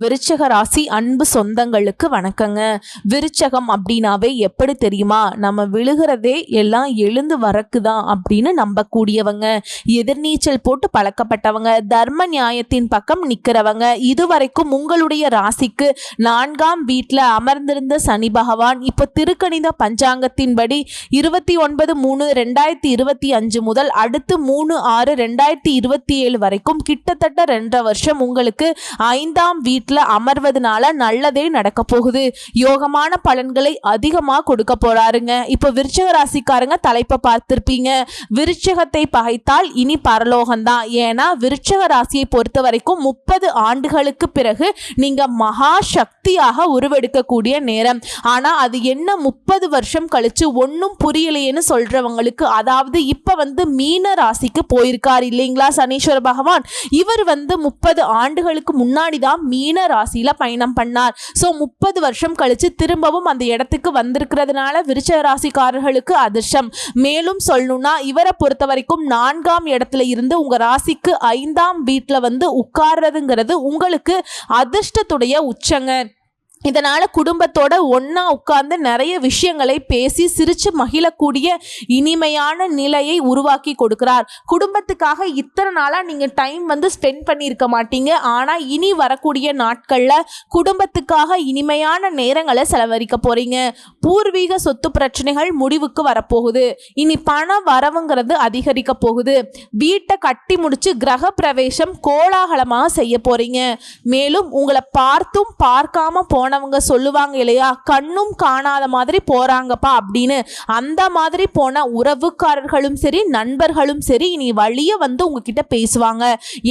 விருச்சக ராசி அன்பு சொந்தங்களுக்கு வணக்கங்க. விருச்சகம் அப்படின்னாவே எப்படி தெரியுமா? நம்ம விழுகிறதே எல்லாம் எழுந்து வரக்குதான் அப்படின்னு நம்பக்கூடியவங்க, எதிர்நீச்சல் போட்டு பழக்கப்பட்டவங்க, தர்ம நியாயத்தின் பக்கம் நிற்கிறவங்க. இதுவரைக்கும் உங்களுடைய ராசிக்கு 4ஆம் வீட்டில் அமர்ந்திருந்த சனி பகவான் இப்போ திருக்கணித பஞ்சாங்கத்தின்படி 29/3/2025 முதல் அடுத்து 3/6/2027 வரைக்கும் கிட்டத்தட்ட 2.5 வருஷம் உங்களுக்கு 5ஆம் வீட்டில் அமர்வதனால நல்லதே நடக்க போகுது. யோகமான பலன்களை அதிகமா கொடுக்க போறாருங்க. இப்போ விருச்சக ராசிக்காரங்க தலைப்பை பார்த்திருப்பீங்க. விருச்சகத்தை பகைத்தால் இனி பரலோகம்தான். ஏன்னா விருச்சக ராசியை பொறுத்த வரைக்கும் 30 ஆண்டுகளுக்கு பிறகு நீங்க மகா சக்தியாக உருவெடுக்கக்கூடிய நேரம். ஆனா அது என்ன 30 வருஷம் கழிச்சு ஒன்னும் புரியலையேன்னு சொல்றவங்களுக்கு, அதாவது இப்ப மீன ராசிக்கு போயிருக்காரு இல்லைங்களா சனீஸ்வர பகவான். இவர் 30 ஆண்டுகளுக்கு முன்னாடி தான் மீன ராசியில பயணம் பண்ணார். சோ 30 வருஷம் கழிச்சு திரும்பவும் அந்த இடத்துக்கு வந்திருக்கிறதுனால விருச்சக ராசிக்காரர்களுக்கு அதிர்ஷ்டம். மேலும் சொல்லணும்னா இவரை பொறுத்த வரைக்கும் 4ஆம் இடத்துல இருந்து உங்க ராசிக்கு 5ஆம் வீட்டுல உட்கார்றதுங்கிறது உங்களுக்கு அதிர்ஷ்டத்துடைய உச்சங்க. இதனால குடும்பத்தோட ஒன்னா உட்கார்ந்து நிறைய விஷயங்களை பேசி சிரிச்சு மகிழக்கூடிய இனிமையான நிலையை உருவாக்கி கொடுக்கிறார். குடும்பத்துக்காக இத்தனை நாளா நீங்க டைம் ஸ்பெண்ட் பண்ணியிருக்க மாட்டீங்க. ஆனா இனி வரக்கூடிய நாட்கள்ல குடும்பத்துக்காக இனிமையான நேரங்களை செலவழிக்க போறீங்க. பூர்வீக சொத்து பிரச்சனைகள் முடிவுக்கு வரப்போகுது. இனி பண வரவுங்கிறது அதிகரிக்க போகுது. வீட்டை கட்டி முடிச்சு கிரக பிரவேசம் கோலாகலமாக செய்ய போறீங்க. மேலும் உங்களை பார்த்தும் பார்க்காம போனவங்க சொல்லுவாங்க இல்லையா, கண்ணும் காணாத மாதிரி போறாங்கப்பா அப்படின்னு. அந்த மாதிரி போன உறவுக்காரர்களும் சரி நண்பர்களும் சரி இனி வழிய உங்ககிட்ட பேசுவாங்க.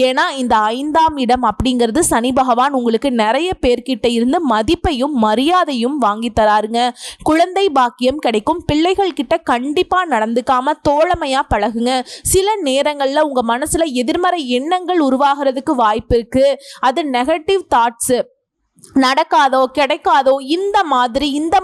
ஏன்னா இந்த 5ஆம் இடம் அப்படிங்கிறது சனி பகவான் உங்களுக்கு நிறைய பேர்கிட்ட இருந்து மதிப்பையும் மரியாதையும் வாங்கி தராருங்க. குழந்தை பாக்கியம் கிடைக்கும். பிள்ளைகள் கிட்ட கண்டிப்பா நடந்துக்காம தோழமையா பழகுங்க. சில நேரங்கள்ல உங்க மனசுல எதிர்மறை எண்ணங்கள் உருவாகிறதுக்கு வாய்ப்பு இருக்கு. அது நெகட்டிவ் தாட்ஸ், நடக்காதோ கிடைக்காதோ இந்த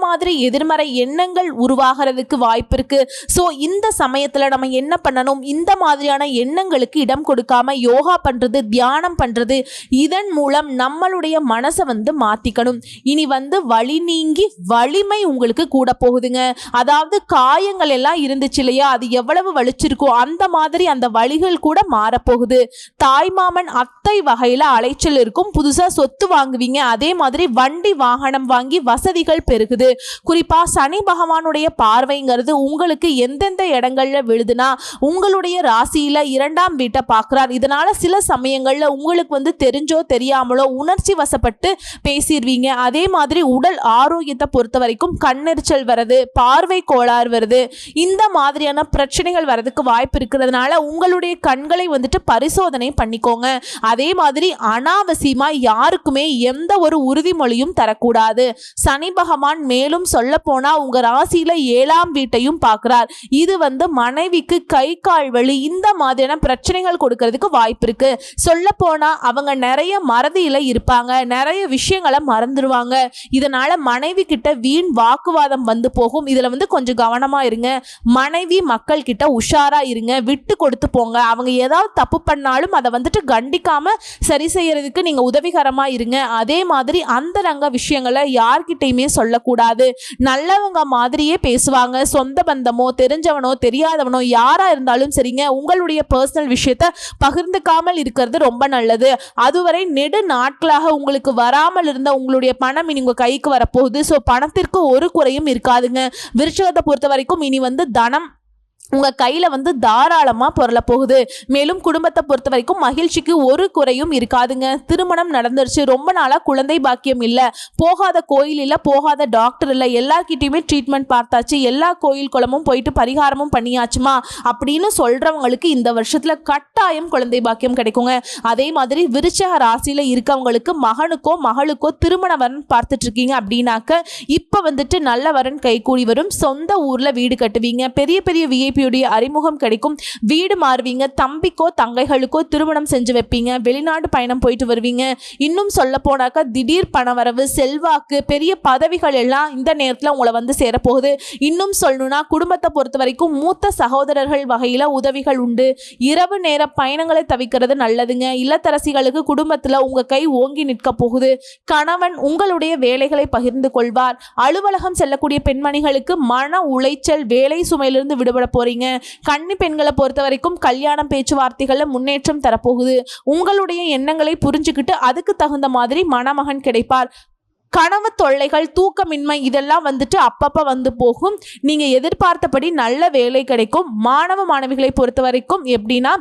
மாதிரி எதிர்மறை எண்ணங்கள் உருவாகிறதுக்கு வாய்ப்பு இருக்கு. ஸோ இந்த சமயத்தில் நம்ம என்ன பண்ணணும், இந்த மாதிரியான எண்ணங்களுக்கு இடம் கொடுக்காம யோகா பண்றது, தியானம் பண்றது, இதன் மூலம் நம்மளுடைய மனசை மாத்திக்கணும். இனி வலி நீங்கி வலிமை உங்களுக்கு கூட போகுதுங்க. அதாவது காயங்கள் எல்லாம் இருந்துச்சு இல்லையா, அது எவ்வளவு வலிச்சிருக்கோ அந்த மாதிரி அந்த வலிகள் கூட மாறப்போகுது. தாய்மாமன் அத்தை வகையில அலைச்சல் இருக்கும். புதுசா சொத்து வாங்குவீங்க. அதே மாதிரி வண்டி வாகனம் வாங்கி வசதிகள் பெருகுது. குறிப்பா சனி பகவானுடைய பார்வைங்கிறது உங்களுக்கு எந்தெந்த இடங்கள்ல விழுதுனா உங்களுடைய ராசியில 2ஆம் வீட்டை பார்க்கிறார். இதனால சில சமயங்கள்ல உங்களுக்கு தெரிஞ்சோ தெரியாமலோ உணர்ச்சி வசப்பட்டு பேசிடுவீங்க. அதே மாதிரி உடல் ஆரோக்கியத்தை பொறுத்த வரைக்கும் கண்ணெரிச்சல் வருது, பார்வை கோளாறு வருது, இந்த மாதிரியான பிரச்சனைகள் வரதுக்கு வாய்ப்பு இருக்கிறதுனால உங்களுடைய கண்களை பரிசோதனை பண்ணிக்கோங்க. அதே மாதிரி அனாவசியமா யாருக்குமே எந்த ஒரு உறுதிமொழியும் தரக்கூடாது. சனி பகவான் மேலும் சொல்ல போனா உங்க ராசியில 7ஆம் வீட்டையும் பார்க்கிறார். இது மனைவிக்கு கை கால் வலி இந்த மாதிரியான பிரச்சனைகள் கொடுக்கிறதுக்கு வாய்ப்பு இருக்கு. சொல்ல போனா அவங்க நிறைய மறதியில இருப்பாங்க, நிறைய விஷயங்களை மறந்துடுவாங்க. இதனால மனைவி கிட்ட வீண் வாக்குவாதம் போகும். இதுல கொஞ்சம் கவனமா இருங்க. மனைவி மக்கள் கிட்ட உஷாரா இருங்க, விட்டு கொடுத்து போங்க. அவங்க ஏதாவது தப்பு பண்ணாலும் அதை கண்டிக்காம சரி செய்யறதுக்கு நீங்க உதவிகரமா இருங்க. அதே மாதிரி அந்த ரங்க விஷயங்களை யார்கிட்டையுமே சொல்லக்கூடாது. நல்லவங்க மாதிரியே பேசுவாங்க. சொந்த பந்தமோ தெரிஞ்சவனோ தெரியாதவனோ யாரா இருந்தாலும் சரிங்க, உங்களுடைய பர்சனல் விஷயத்தை பகிர்ந்துக்காமல் இருக்கிறது ரொம்ப நல்லது. அதுவரை நெடு நாட்களாக உங்களுக்கு வராமல் இருந்த உங்களுடைய பணம் இனி உங்க கைக்கு வரப்போகுது. ஸோ பணத்திற்கு ஒரு குறையும் இருக்காதுங்க. விருச்சகத்தை பொறுத்த வரைக்கும் இனி தனம் உங்க கையில தாராளமா பொருள போகுது. மேலும் குடும்பத்தை பொறுத்த வரைக்கும் மகிழ்ச்சிக்கு ஒரு குறையும் இருக்காதுங்க. திருமணம் நடந்துருச்சு, ரொம்ப நாளா குழந்தை பாக்கியம் இல்ல, போகாத கோயில் இல்ல, போகாத டாக்டர் இல்ல, எல்லார்கிட்டயுமே ட்ரீட்மெண்ட் பார்த்தாச்சு, எல்லா கோயில் குளமும் போயிட்டு பரிகாரமும் பண்ணியாச்சுமா அப்படின்னு சொல்றவங்களுக்கு இந்த வருஷத்துல கட்டாயம் குழந்தை பாக்கியம் கிடைக்குங்க. அதே மாதிரி விருச்சக ராசியில இருக்கவங்களுக்கு மகனுக்கோ மகளுக்கோ திருமண வரன் பார்த்துட்டு இருக்கீங்க அப்படின்னாக்க இப்ப நல்ல வரன் கைகூடி வரும். சொந்த ஊர்ல வீடு கட்டுவீங்க. பெரிய பெரிய VIP மனைவியுடைய அறிமுகம் கிடைக்கும். வீடு மாறுவீங்க. தம்பிக்கோ தங்கைகளுக்கோ திருமணம் செஞ்சு வைப்பீங்க. வெளிநாடு பயணம் போயிட்டு வருவீங்க. இன்னும் சொல்ல போனாக்கா திடீர் பணவரவு, செல்வாக்கு, பெரிய பதவிகள் எல்லாம் இந்த நேரத்தில் உங்களை வந்து சேரப்போகுது. இன்னும் சொல்லணும்னா குடும்பத்தை பொறுத்த வரைக்கும் மூத்த சகோதரர்கள் வகையில் உதவிகள் உண்டு. இரவு நேர பயணங்களை தவிர்க்கிறது நல்லதுங்க. இல்லத்தரசிகளுக்கு குடும்பத்தில் உங்கள் கை ஓங்கி நிற்க போகுது. கணவன் உங்களுடைய வேலைகளை பகிர்ந்து கொள்வார். அலுவலகம் செல்லக்கூடிய பெண்மணிகளுக்கு மன உளைச்சல், வேலை சுமையிலிருந்து விடுபட போறீங்க. கன்னி பெண்களை பொறுத்த வரைக்கும் கல்யாணம் பேச்சுவார்த்தைகளில் முன்னேற்றம் தரப்போகுது. உங்களுடைய எண்ணங்களை புரிஞ்சுக்கிட்டு அதுக்கு தகுந்த மாதிரி மணமகன் கிடைப்பார். கனவு தொல்லைகள், தூக்கமின்மை இதெல்லாம் வந்துட்டு அப்பப்போ வந்து போகும். நீங்கள் எதிர்பார்த்தபடி நல்ல வேலை கிடைக்கும். மாணவ மாணவிகளை பொறுத்த வரைக்கும் எப்படின்னா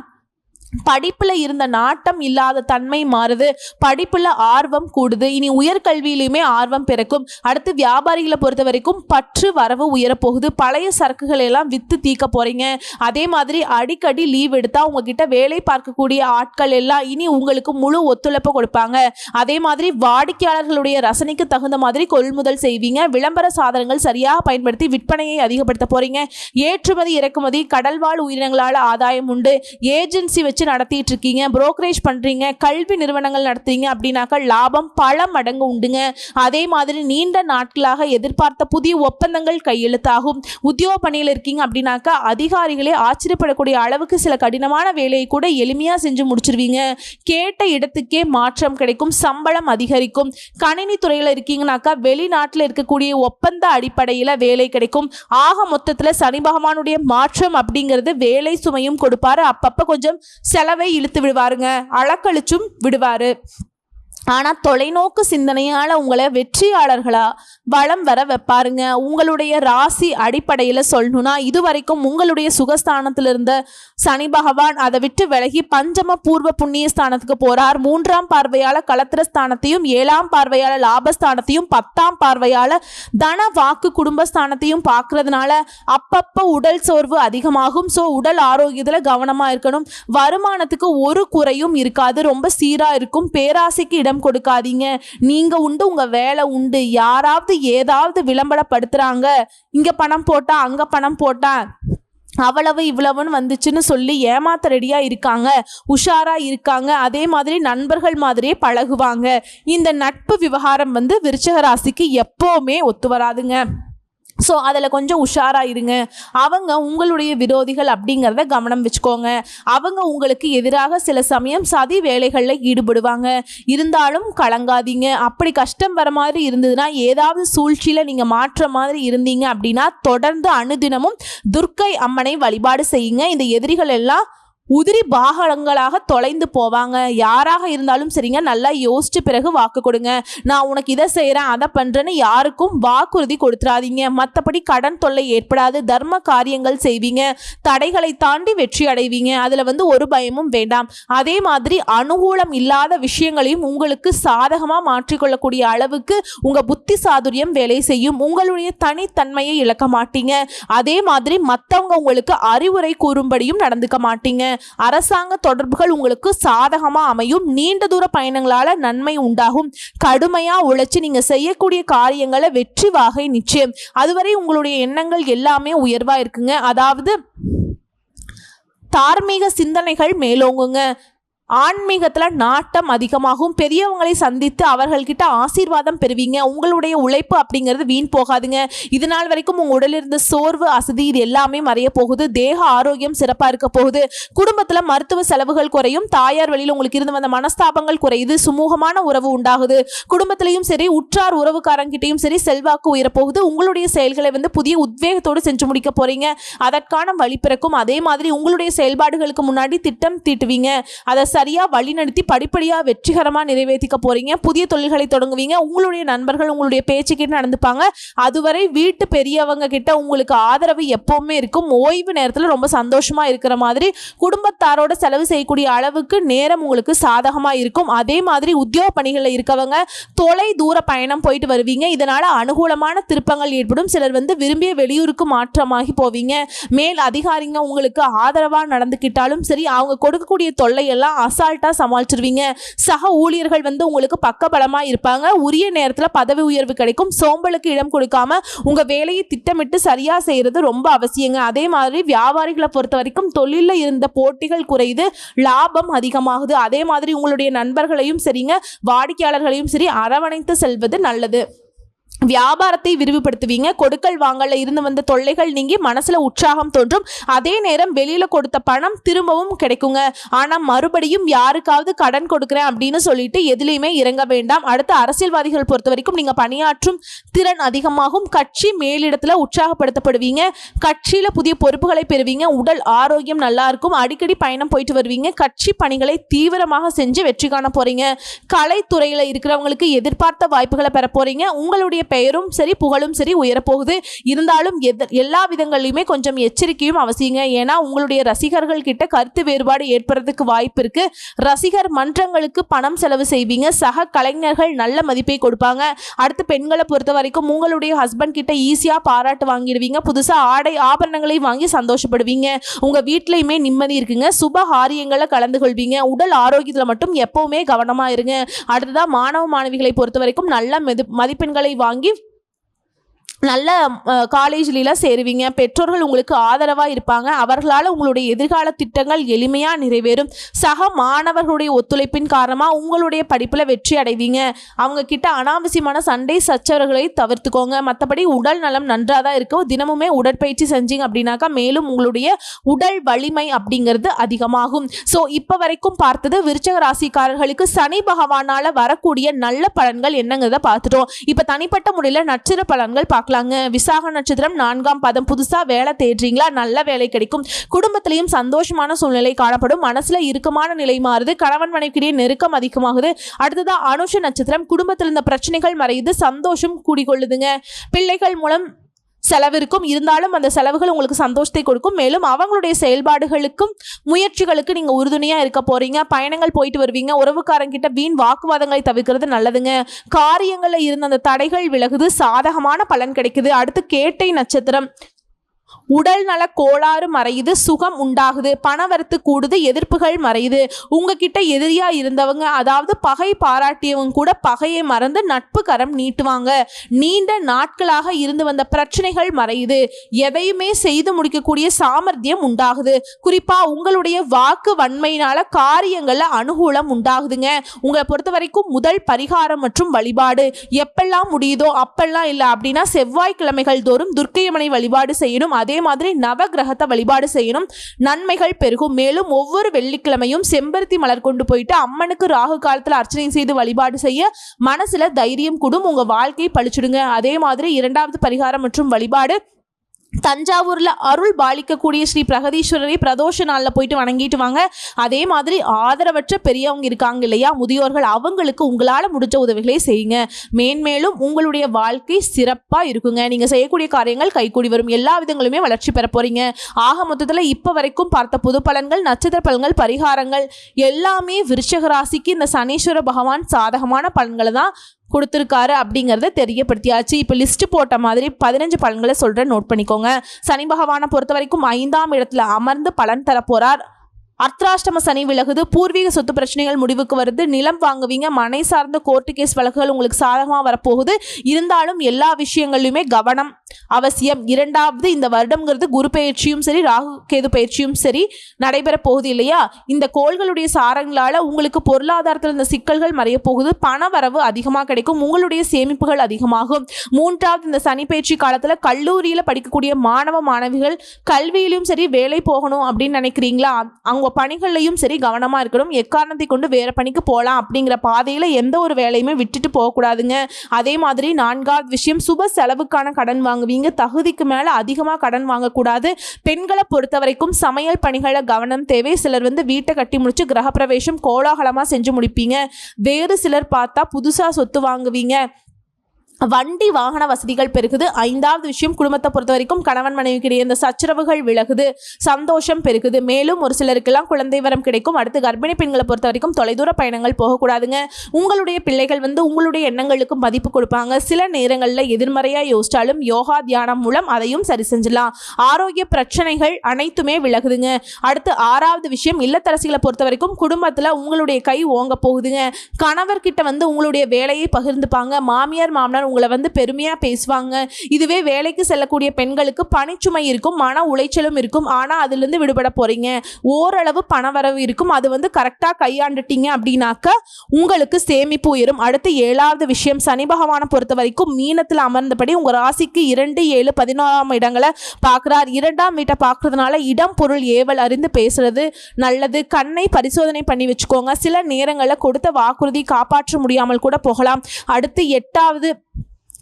படிப்புல இருந்த நாட்டம் இல்லாத தன்மை மாறுது. படிப்புல ஆர்வம் கூடுது. இனி உயர்கல்வியிலுமே ஆர்வம் பிறக்கும். அடுத்து வியாபாரிகளை பொறுத்த வரைக்கும் பற்று வரவு உயரப்போகுது. பழைய சரக்குகளை எல்லாம் வித்து தீக்க போறீங்க. அதே மாதிரி அடிக்கடி லீவ் எடுத்தா உங்ககிட்ட வேலை பார்க்கக்கூடிய ஆட்கள் எல்லாம் இனி உங்களுக்கு முழு ஒத்துழைப்பு கொடுப்பாங்க. அதே மாதிரி வாடிக்கையாளர்களுடைய ரசனைக்கு தகுந்த மாதிரி கொள்முதல் செய்வீங்க. விளம்பர சாதனங்கள் சரியாக பயன்படுத்தி விற்பனையை அதிகப்படுத்த போறீங்க. ஏற்றுமதி இறக்குமதி, கடல்வாழ் உயிரினங்களால் ஆதாயம் உண்டு. ஏஜென்சி வச்சு நடத்திட்டு இருக்கீங்க, புரோக்கரேஜ் பண்றீங்க, கல்வி நிறுவனங்கள் நடத்துறீங்க அப்படின்னாக்கா லாபம் பல மடங்கு உண்டுங்க. அதே மாதிரி நீண்ட நாட்களாக எதிர்பார்த்த புதிய ஒப்பந்தங்கள் கையெழுத்தாகும். உத்தியோக பணியில் இருக்கீங்க அப்படின்னாக்கா அதிகாரிகளே ஆச்சரியப்படக்கூடிய அளவுக்கு சில கடினமான வேலையை கூட எளிமையா செஞ்சு முடிச்சிருவீங்க. கேட்ட இடத்துக்கே மாற்றம் கிடைக்கும். சம்பளம் அதிகரிக்கும். கணினி துறையில் இருக்கீங்கன்னாக்கா வெளிநாட்டில் இருக்கக்கூடிய ஒப்பந்த அடிப்படையில் வேலை கிடைக்கும். ஆக மொத்தத்தில் சனி பகவானுடைய மாற்றம் அப்படிங்கிறது வேலை சுமையும் கொடுப்பாரு. அப்பப்ப கொஞ்சம் செலவை இழுத்து விடுவாருங்க, அளக்களிச்சும் விடுவாரு. ஆனால் தொலைநோக்கு சிந்தனையால் உங்களை வெற்றியாளர்களா வளம் வர வைப்பாருங்க. உங்களுடைய ராசி அடிப்படையில் சொல்லணும்னா இதுவரைக்கும் உங்களுடைய சுகஸ்தானத்தில் இருந்த சனி பகவான் அதை விட்டு விலகி பஞ்சம பூர்வ புண்ணிய ஸ்தானத்துக்கு போறார். 3ஆம் பார்வையால் களத்திரஸ்தானத்தையும், 7ஆம் பார்வையால் லாபஸ்தானத்தையும், 10ஆம் பார்வையால் தன வாக்கு குடும்பஸ்தானத்தையும் பார்க்கறதுனால அப்பப்போ உடல் சோர்வு அதிகமாகும். ஸோ உடல் ஆரோக்கியத்தில் கவனமாக இருக்கணும். வருமானத்துக்கு ஒரு குறையும் இருக்காது, ரொம்ப சீராக இருக்கும். பேராசைக்கு இடம் கொடுக்காதீங்க. நீங்க உண்டு, உங்க வேலை உண்டு. யாராவது ஏதாவது விளம்பரப்படுத்துறாங்க, இங்க பணம் போட்டா அங்க பணம் போட்டா அவ்வளவு இவ்வளவுன்னு வந்துச்சுன்னு சொல்லி ஏமாத்த ரெடியா இருக்காங்க, உஷாரா இருக்காங்க. அதே மாதிரி நண்பர்கள் மாதிரியே பழகுவாங்க. இந்த நட்பு விவகாரம் வந்து விருச்சிக ராசிக்கு எப்பவுமே ஒத்து வராதுங்க. ஸோ அதில் கொஞ்சம் உஷாராக இருங்க. அவங்க உங்களுடைய விரோதிகள் அப்படிங்கிறத கவனம் வச்சுக்கோங்க. அவங்க உங்களுக்கு எதிராக சில சமயம் சதி வேலைகளில் ஈடுபடுவாங்க. இருந்தாலும் கலங்காதீங்க. அப்படி கஷ்டம் வர மாதிரி இருந்ததுன்னா, ஏதாவது சூழ்ச்சியில் நீங்கள் மாற்ற மாதிரி இருந்தீங்க அப்படின்னா தொடர்ந்து அனுதினமும் துர்க்கை அம்மனை வழிபாடு செய்யுங்க. இந்த எதிரிகள் எல்லாம் உதிரி பாகங்களாக தொலைந்து போவாங்க. யாராக இருந்தாலும் சரிங்க, நல்லா யோசிச்சு பிறகு வாக்கு கொடுங்க. நான் உனக்கு இதை செய்கிறேன் அதை பண்ணுறேன்னு யாருக்கும் வாக்குறுதி கொடுத்துறாதீங்க. மற்றபடி கடன் தொல்லை ஏற்படாது. தர்ம காரியங்கள் செய்வீங்க. தடைகளை தாண்டி வெற்றி அடைவீங்க. அதில் வந்து ஒரு பயமும் வேண்டாம். அதே மாதிரி அனுகூலம் இல்லாத விஷயங்களையும் உங்களுக்கு சாதகமாக மாற்றிக்கொள்ளக்கூடிய அளவுக்கு உங்கள் புத்தி சாதுரியம் வேலை செய்யும். உங்களுடைய தனித்தன்மையை இழக்க மாட்டீங்க. அதே மாதிரி மற்றவங்க உங்களுக்கு அறிவுரை கூறும்படியும் நடந்துக்க மாட்டீங்க. அரசாங்க தொடர்புகள் உங்களுக்கு சாதகமா அமையும். நீண்ட தூர பயணங்களால நன்மை உண்டாகும். கடுமையா உழைச்சு நீங்க செய்யக்கூடிய காரியங்களை வெற்றி வாகை நிச்சயம். அதுவரை உங்களுடைய எண்ணங்கள் எல்லாமே உயர்வா இருக்குங்க. அதாவது தார்மீக சிந்தனைகள் மேலோங்குங்க. ஆன்மீகத்தில் நாட்டம் அதிகமாகும். பெரியவங்களை சந்தித்து அவர்கள்கிட்ட ஆசீர்வாதம் பெறுவீங்க. உங்களுடைய உழைப்பு அப்படிங்கிறது வீண் போகாதுங்க. இது நாள் வரைக்கும் உங்கள் உடலில் இருந்த சோர்வு, அசதி இது எல்லாமே மறைய போகுது. தேக ஆரோக்கியம் சிறப்பாக இருக்க போகுது. குடும்பத்தில் மருத்துவ செலவுகள் குறையும். தாயார் வழியில் உங்களுக்கு இருந்து வந்த மனஸ்தாபங்கள் குறையுது. சுமூகமான உறவு உண்டாகுது. குடும்பத்திலையும் சரி, உற்றார் உறவுக்காரங்கிட்டையும் சரி செல்வாக்கு உயரப்போகுது. உங்களுடைய செயல்களை வந்து புதிய உத்வேகத்தோடு செஞ்சு முடிக்க போறீங்க. அதற்கான வழி பிறக்கும். அதே மாதிரி உங்களுடைய செயல்பாடுகளுக்கு முன்னாடி திட்டம் தீட்டுவீங்க. அதை சரியா வழிநடத்தி படிப்படியா வெற்றிகரமா நிறைவேற்றிக்க போறீங்க. புதிய தொழில்களை தொடங்குவீங்க. உங்களுடைய நண்பர்கள் உங்களுடைய பேச்சு கேட்டு நடந்துப்பாங்க. அதுவரை வீட்டு பெரியவங்க கிட்ட உங்களுக்கு ஆதரவு எப்பவுமே இருக்கும். ஓய்வு நேரத்தில் ரொம்ப சந்தோஷமா இருக்கிற மாதிரி குடும்பத்தாரோட செலவு செய்யக்கூடிய அளவுக்கு நேரம் உங்களுக்கு சாதகமா இருக்கும். அதே மாதிரி உத்தியோக பணிகளில் இருக்கவங்க தொலை தூர பயணம் போயிட்டு வருவீங்க. இதனால அனுகூலமான திருப்பங்கள் ஏற்படும். சிலர் வந்து விரும்பிய வெளியூருக்கு மாற்றமாகி போவீங்க. மேல் அதிகாரிங்க உங்களுக்கு ஆதரவா நடந்துக்கிட்டாலும் சரி, அவங்க கொடுக்கக்கூடிய தொல்லை எல்லாம் அசால்ட்டா சமாளிச்சிருவீங்க. சக ஊழியர்கள் உங்களுக்கு பக்கபலமா இருப்பாங்க. உரிய நேரத்துல பதவி உயர்வு கிடைக்கும். சோம்பலுக்கு இடம் கொடுக்காம உங்க வேலையை திட்டமிட்டு சரியா செய்யறது ரொம்ப அவசியங்க. அதே மாதிரி வியாபாரிகளை பொறுத்த வரைக்கும் தொழில இருந்த போட்டிகள் குறையுது, லாபம் அதிகமாகுது. அதே மாதிரி உங்களுடைய நண்பர்களையும் சரிங்க, வாடிக்கையாளர்களையும் சரி அரவணைத்து செல்வது நல்லது. வியாபாரத்தை விரிவுபடுத்துவீங்க. கொடுக்கல் வாங்கல இருந்து வந்த தொல்லைகள் நீங்கி மனசுல உற்சாகம் தோன்றும். அதே நேரம் வெளியில கொடுத்த பணம் திரும்பவும் கிடைக்குங்க. ஆனா மறுபடியும் யாருக்காவது கடன் கொடுக்கிறேன் அப்படின்னு சொல்லிட்டு எதுலையுமே இறங்க வேண்டாம். அடுத்து அரசியல்வாதிகள் பொறுத்த வரைக்கும் நீங்க பணியாற்றும் திறன் அதிகமாகும். கட்சி மேலிடத்துல உற்சாகப்படுத்தப்படுவீங்க. கட்சியில புதிய பொறுப்புகளை பெறுவீங்க. உடல் ஆரோக்கியம் நல்லா இருக்கும். அடிக்கடி பயணம் போயிட்டு வருவீங்க. கட்சி பணிகளை தீவிரமாக செஞ்சு வெற்றி காண போறீங்க. கலைத்துறையில இருக்கிறவங்களுக்கு எதிர்பார்த்த வாய்ப்புகளை பெற போறீங்க. உங்களுடைய பெயரும் சரி புகழும் சரி உயரப்போகுது. இருந்தாலும் எல்லா விதங்களிலுமே கொஞ்சம் எச்சரிக்கையும் அவசியங்க. ஏன்னா உங்களுடைய ரசிகர்கள் கிட்ட கருத்து வேறுபாடு ஏற்படுறதுக்கு வாய்ப்பு இருக்கு. ரசிகர் மன்றங்களுக்கு பணம் செலவு செய்வீங்க. சக கலைஞர்கள் நல்ல மதிப்பை கொடுப்பாங்க. அடுத்து பெண்களை பொறுத்த வரைக்கும் உங்களுடைய ஹஸ்பண்ட் கிட்ட ஈஸியா பாராட்டு வாங்கிடுவீங்க. புதுசா ஆடை ஆபரணங்களை வாங்கி சந்தோஷப்படுவீங்க. உங்க வீட்லயுமே நிம்மதி இருக்குங்க. சுப காரியங்களை கலந்து கொள்வீங்க. உடல் ஆரோக்கியத்துல மட்டும் எப்பவுமே கவனமா இருங்க. அடுத்ததான் மாணவ மாணவிகளை பொறுத்த வரைக்கும் நல்ல மதிப்பெண்களை வாங்கி நல்ல காலேஜ்லாம் சேருவீங்க. பெற்றோர்கள் உங்களுக்கு ஆதரவாக இருப்பாங்க. அவர்களால் உங்களுடைய எதிர்கால திட்டங்கள் எளிமையாக நிறைவேறும். சக மாணவர்களுடைய ஒத்துழைப்பின் காரணமாக உங்களுடைய படிப்பில் வெற்றி அடைவீங்க. அவங்க கிட்ட அனாவசியமான சண்டை சச்சரவுகளை தவிர்த்துக்கோங்க. மற்றபடி உடல் நலம் நன்றாக தான் இருக்கும். தினமுமே உடற்பயிற்சி செஞ்சீங்க அப்படின்னாக்கா மேலும் உங்களுடைய உடல் வலிமை அப்படிங்கிறது அதிகமாகும். ஸோ இப்போ வரைக்கும் பார்த்தது விருச்சக ராசிக்காரர்களுக்கு சனி பகவானால் வரக்கூடிய நல்ல பலன்கள் என்னங்கிறத பார்த்துட்டோம். இப்போ தனிப்பட்ட முறையில் நட்சத்திர பலன்கள் பார்க்கலாங்க. விசாக நட்சத்திரம் 4ஆம் பாதம். புதுசா வேலை தேடுறீங்களா? நல்ல வேலை கிடைக்கும். குடும்பத்திலையும் சந்தோஷமான சூழ்நிலை காணப்படும். மனசுல இறுக்கமான நிலை மாறுது. கணவன் மனைவிக்கிடையே நெருக்கம் அதிகமாகுது. அடுத்ததா அனுஷ நட்சத்திரம். குடும்பத்தில் இருந்த பிரச்சனைகள் மறையுது. சந்தோஷம் கூடிக்கொள்ளுதுங்க. பிள்ளைகள் மூலம் செலவு இருக்கும். இருந்தாலும் அந்த செலவுகள் உங்களுக்கு சந்தோஷத்தை கொடுக்கும். மேலும் அவங்களுடைய செயல்பாடுகளுக்கும் முயற்சிகளுக்கு நீங்க உறுதுணையா இருக்க போறீங்க. பயணங்கள் போயிட்டு வருவீங்க. உறவுக்காரங்கிட்ட வீண் வாக்குவாதங்களை தவிர்க்கிறது நல்லதுங்க. காரியங்கள்ல இருந்த அந்த தடைகள் விலகுது. சாதகமான பலன் கிடைக்குது. அடுத்து கேட்டை நட்சத்திரம். உடல் நல கோளாறு மறையுது. சுகம் உண்டாகுது. பணவரத்து கூடுது. எதிர்ப்புகள் மறையுது. உங்ககிட்ட எதிரியா இருந்தவங்க, அதாவது பகை பாராட்டியவங்க கூட பகையை மறந்து நட்பு கரம் நீட்டுவாங்க. நீண்ட நாட்களாக இருந்து வந்த பிரச்சனைகள் மறையுது. எதையுமே செய்து முடிக்கக்கூடிய சாமர்த்தியம் உண்டாகுது. குறிப்பா உங்களுடைய வாக்கு வன்மையினால காரியங்கள்ல அனுகூலம் உண்டாகுதுங்க. உங்களை பொறுத்த வரைக்கும் முதல் பரிகாரம் மற்றும் வழிபாடு எப்பெல்லாம் முடியுதோ அப்பெல்லாம் இல்லை அப்படின்னா செவ்வாய்க்கிழமைகள் தோறும் துர்க்கையம்மனை வழிபாடு செய்யணும். அதே மாதிரி நவகிரகத்தை வழிபாடு செய்யணும். நன்மைகள் பெருகும். மேலும் ஒவ்வொரு வெள்ளிக்கிழமையும் செம்பருத்தி மலர் கொண்டு போயிட்டு அம்மனுக்கு ராகு காலத்தில் அர்ச்சனை செய்து வழிபாடு செய்ய மனசுல தைரியம் கூடும். உங்க வாழ்க்கையை பழிச்சிடுங்க. அதே மாதிரி 2வது பரிகாரம் மற்றும் வழிபாடு தஞ்சாவூர்ல அருள் பாலிக்கக்கூடிய ஸ்ரீ பிரகதீஸ்வரரை பிரதோஷ நாள்ல போயிட்டு வணங்கிட்டு வாங்க. அதே மாதிரி ஆதரவற்ற பெரியவங்க இருக்காங்க இல்லையா, முதியோர்கள், அவங்களுக்கு உங்களால முடிஞ்ச உதவிகளை செய்யுங்க. மேன்மேலும் உங்களுடைய வாழ்க்கை சிறப்பா இருக்குங்க. நீங்க செய்யக்கூடிய காரியங்கள் கைகூடி வரும். எல்லா விதங்களுமே வளர்ச்சி பெற போறீங்க. ஆக மொத்தத்துல இப்ப வரைக்கும் பார்த்த புது பலன்கள், நட்சத்திர பலன்கள், பரிகாரங்கள் எல்லாமே விருச்சிக ராசிக்கு இந்த சனீஸ்வர பகவான் சாதகமான பலன்களை தான் கொடுத்துருக்காரு அப்படிங்கிறத தெரியப்படுத்தியாச்சு. இப்போ லிஸ்ட் போட்ட மாதிரி 15 பலன்களை சொல்கிறேன், நோட் பண்ணிக்கோங்க. சனி பகவானை பொறுத்த வரைக்கும் 5ஆம் இடத்துல அமர்ந்து பலன் தரப்போறார். அர்த்தாஷ்டம சனி விலகுது. பூர்வீக சொத்து பிரச்சனைகள் முடிவுக்கு வருது. நிலம் வாங்குவீங்க. மனை சார்ந்த கோர்ட்டு கேஸ் வழக்குகள் உங்களுக்கு சாதகமாக வரப்போகுது. இருந்தாலும் எல்லா விஷயங்கள்லையுமே கவனம் அவசியம். 2வது, இந்த வருடம்ங்கிறது குரு பயிற்சியும் சரி ராகு கேது பயிற்சியும் சரி நடைபெற போகுது இல்லையா. இந்த கோள்களுடைய சாரங்களால் உங்களுக்கு பொருளாதாரத்தில் இந்த சிக்கல்கள் மறைய போகுது. பண வரவு அதிகமாக கிடைக்கும். உங்களுடைய சேமிப்புகள் அதிகமாகும். 3வது, இந்த சனி பயிற்சி காலத்தில் கல்லூரியில் படிக்கக்கூடிய மாணவ மாணவிகள் கல்வியிலும் சரி வேலை போகணும் அப்படின்னு நினைக்கிறீங்களா, அவங்க பணிகள்லையும் சரி கவனமாக இருக்கணும். எக்காரணத்தை கொண்டு வேற பணிக்கு போகலாம் அப்படிங்கிற பாதையில் எந்த ஒரு வேலையுமே விட்டுட்டு போகக்கூடாதுங்க. அதே மாதிரி 4வது விஷயம், சுப செலவுக்கான கடன் வாங்குவீங்க. தகுதிக்கு மேலே அதிகமாக கடன் வாங்கக்கூடாது. பெண்களை பொறுத்த வரைக்கும் சமையல் பணிகளை கவனம் தேவை. சிலர் வீட்டை கட்டி முடிச்சு கிரகப்பிரவேசம் கோலாகலமாக செஞ்சு முடிப்பீங்க. வேறு சிலர் பார்த்தா புதுசாக சொத்து வாங்குவீங்க. வண்டி வாகன வசதிகள் பெருகுது. 5வது விஷயம், குடும்பத்தை பொறுத்த வரைக்கும் கணவன் மனைவிக்கிடையே இந்த சச்சரவுகள் விலகுது, சந்தோஷம் பெருகுது. மேலும் ஒரு சிலருக்கெல்லாம் குழந்தை வரம் கிடைக்கும். அடுத்து கர்ப்பிணி பெண்களை பொறுத்த வரைக்கும் தொலைதூர பயணங்கள் போகக்கூடாதுங்க. உங்களுடைய பிள்ளைகள் உங்களுடைய எண்ணங்களுக்கு மதிப்பு கொடுப்பாங்க. சில நேரங்களில் எதிர்மறையாக யோசிச்சாலும் யோகா தியானம் மூலம் அதையும் சரி செஞ்சிடலாம். ஆரோக்கிய பிரச்சனைகள் அனைத்துமே விலகுதுங்க. அடுத்து 6வது விஷயம், இல்லத்தரசிகளை பொறுத்த வரைக்கும் குடும்பத்தில் உங்களுடைய கை ஓங்க போகுதுங்க. கணவர்கிட்ட உங்களுடைய வேலையை பகிர்ந்துப்பாங்க. மாமியார் மாமனார் உங்களை பெருமையா பேசுவாங்க. இதுவே வேலைக்கு செல்லக்கூடிய பெண்களுக்கு பணிச்சுமை இருக்கும், மன உளைச்சலும் இருக்கும். ஆனா அதுல இருந்து விடுபட போறீங்க. ஓரளவு பணவரவு இருக்கும். அது கரெக்டா கையாண்டுட்டீங்க அப்படின்னாக்க உங்களுக்கு சேமிப்பு உயரும். அடுத்து 7வது விஷயம், சனி பகவானை பொறுத்த வரைக்கும் மீனத்தில் அமர்ந்தபடி உங்க ராசிக்கு 2, 7, 11ஆம் இடங்களை பார்க்கிறார். 2ஆம் வீட்டை பார்க்கறதுனால இடம் பொருள் ஏவல் அறிந்து பேசுறது நல்லது. கண்ணை பரிசோதனை பண்ணி வச்சுக்கோங்க. சில நேரங்களில் கொடுத்த வாக்குறுதி காப்பாற்ற முடியாமல் கூட போகலாம். அடுத்து 8வது,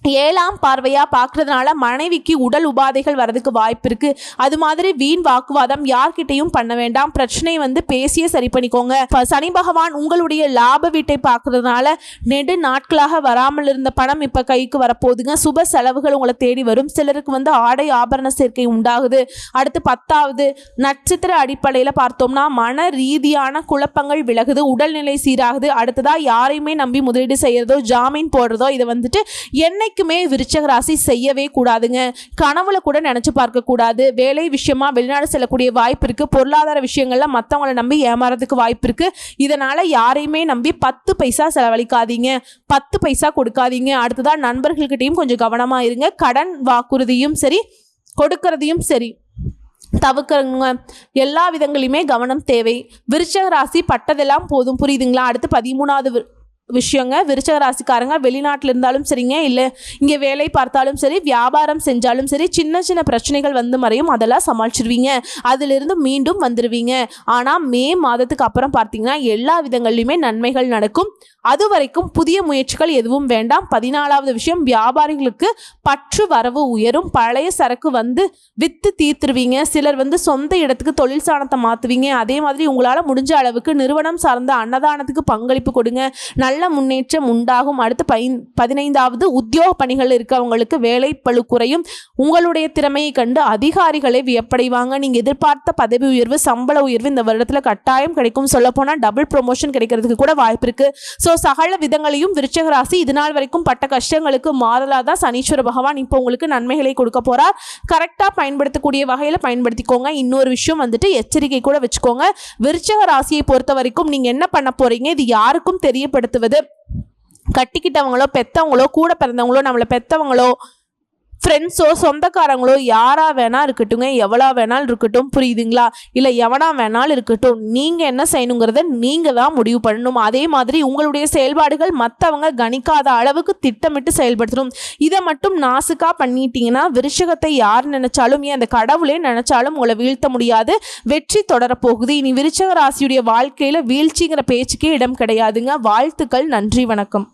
7ஆம் பார்வையா பார்க்கறதுனால மனைவிக்கு உடல் உபாதைகள் வரதுக்கு வாய்ப்பு இருக்கு. அது மாதிரி வீண் வாக்குவாதம் யார்கிட்டையும் பண்ண வேண்டாம். பிரச்சனை பேசியே சரி பண்ணிக்கோங்க. சனி பகவான் உங்களுடைய லாப வீட்டை பார்க்கறதுனால நெடு நாட்களாக வராமல் இருந்த பணம் இப்ப கைக்கு வரப்போகுதுங்க. சுப செலவுகள் உங்களை தேடி வரும். சிலருக்கு ஆடை ஆபரண சேர்க்கை உண்டாகுது. அடுத்து 10வது, நட்சத்திர அடிப்படையில் பார்த்தோம்னா மன ரீதியான குழப்பங்கள் விலகுது, உடல்நிலை சீராகுது. அடுத்ததா யாரையுமே நம்பி முதலீடு செய்யறதோ ஜாமீன் போடுறதோ இதை என்னைக்குமே விருச்சிக ராசி செய்யவே கூடாதுங்க. கனவுல கூட நினைச்சு பார்க்க கூடாது. வேலை விஷயமா வெளிநாடு செல்லக்கூடிய வாய்ப்பு இருக்கு. பொருளாதார விஷயங்கள்ல மற்றவங்களை நம்பி ஏமாறதுக்கு வாய்ப்பு இருக்கு. இதனால யாரையுமே நம்பி 10 பைசா செலவழிக்காதீங்க, 10 பைசா கொடுக்காதீங்க. அடுத்ததான் நண்பர்கள்கிட்டையும் கொஞ்சம் கவனமா இருங்க. கடன் வாக்குறுதியும் சரி, கொடுக்கறதையும் சரி தவிர்க்கணுங்க. எல்லா விதங்களிலுமே கவனம் தேவை. விருச்சிக ராசி பட்டதெல்லாம் போதும், புரியுதுங்களா? அடுத்து 13வது விஷயங்க, விருச்சிக ராசிக்காரங்க வெளிநாட்டில் இருந்தாலும் சரிங்க, இல்லை இங்கே வேலை பார்த்தாலும் சரி, வியாபாரம் செஞ்சாலும் சரி, சின்ன சின்ன பிரச்சனைகள் மறையும். அதெல்லாம் சமாளிச்சிருவீங்க. அதிலிருந்து மீண்டும் வந்துடுவீங்க. ஆனால் மே மாதத்துக்கு அப்புறம் பார்த்தீங்கன்னா எல்லா விதங்கள்லையுமே நன்மைகள் நடக்கும். அது வரைக்கும் புதிய முயற்சிகள் எதுவும் வேண்டாம். 14வது விஷயம், வியாபாரிகளுக்கு பற்று வரவு உயரும். பழைய சரக்கு வித்து தீர்த்துருவீங்க. சிலர் சொந்த இடத்துக்கு தொழில் சாணத்தை மாற்றுவீங்க. அதே மாதிரி உங்களால் முடிஞ்ச அளவுக்கு நிறுவனம் சார்ந்த அன்னதானத்துக்கு பங்களிப்பு கொடுங்க. நல்ல முன்னேற்றம் உண்டாகும். அடுத்து 15வது, உத்தியோக பணிகள் இருக்கவங்களுக்கு வேலை பளு குறையும். உங்களுடைய திறமையை கண்டு அதிகாரிகளை வியப்படைவாங்க. நீங்க எதிர்பார்த்த பதவி உயர்வு, சம்பள உயர்வு இந்த வருடத்துல கட்டாயம் கிடைக்கும். சொல்ல போனா டபுள் ப்ரொமோஷன் கிடைக்கிறதுக்கு கூட வாய்ப்பு இருக்கு. ஸோ சகல விதங்களையும் விருச்சிக ராசி இது நாள் வரைக்கும் பட்ட கஷ்டங்களுக்கு மாறலாதான் சனீஸ்வர பகவான் இப்போ உங்களுக்கு நன்மைகளை கொடுக்க போறார். கரெக்டா பயன்படுத்தக்கூடிய வகையில பயன்படுத்திக்கோங்க. இன்னொரு விஷயம் எச்சரிக்கை கூட வச்சுக்கோங்க. விருச்சிக ராசியை பொறுத்த வரைக்கும் நீங்க என்ன பண்ண போறீங்க, இது யாருக்கும் தெரியப்படுத்துவது, கட்டிக்கிட்டவங்களோ பெத்தவங்களோ கூட பிறந்தவங்களோ நம்மளை பெத்தவங்களோ ஃப்ரெண்ட்ஸோ சொந்தக்காரங்களோ யாரா வேணா இருக்கட்டுங்க, எவ்வளோ வேணாலும் இருக்கட்டும், புரியுதுங்களா? இல்லை எவனா வேணாலும் இருக்கட்டும், நீங்கள் என்ன செய்யணுங்கிறத நீங்கள் தான் முடிவு பண்ணணும். அதே மாதிரி உங்களுடைய செயல்பாடுகள் மற்றவங்க கணிக்காத அளவுக்கு திட்டமிட்டு செயல்படுத்தணும். இதை மட்டும் நாசுக்காக பண்ணிட்டீங்கன்னா விருச்சிகத்தை யார் நினைச்சாலும், ஏன் அந்த கடவுளே நினைச்சாலும் உங்களை வீழ்த்த முடியாது. வெற்றி தொடரப்போகுது. இனி விருச்சிக ராசியுடைய வாழ்க்கையில் வீழ்ச்சிங்கிற பேச்சுக்கே இடம் கிடையாதுங்க. வாழ்த்துக்கள். நன்றி, வணக்கம்.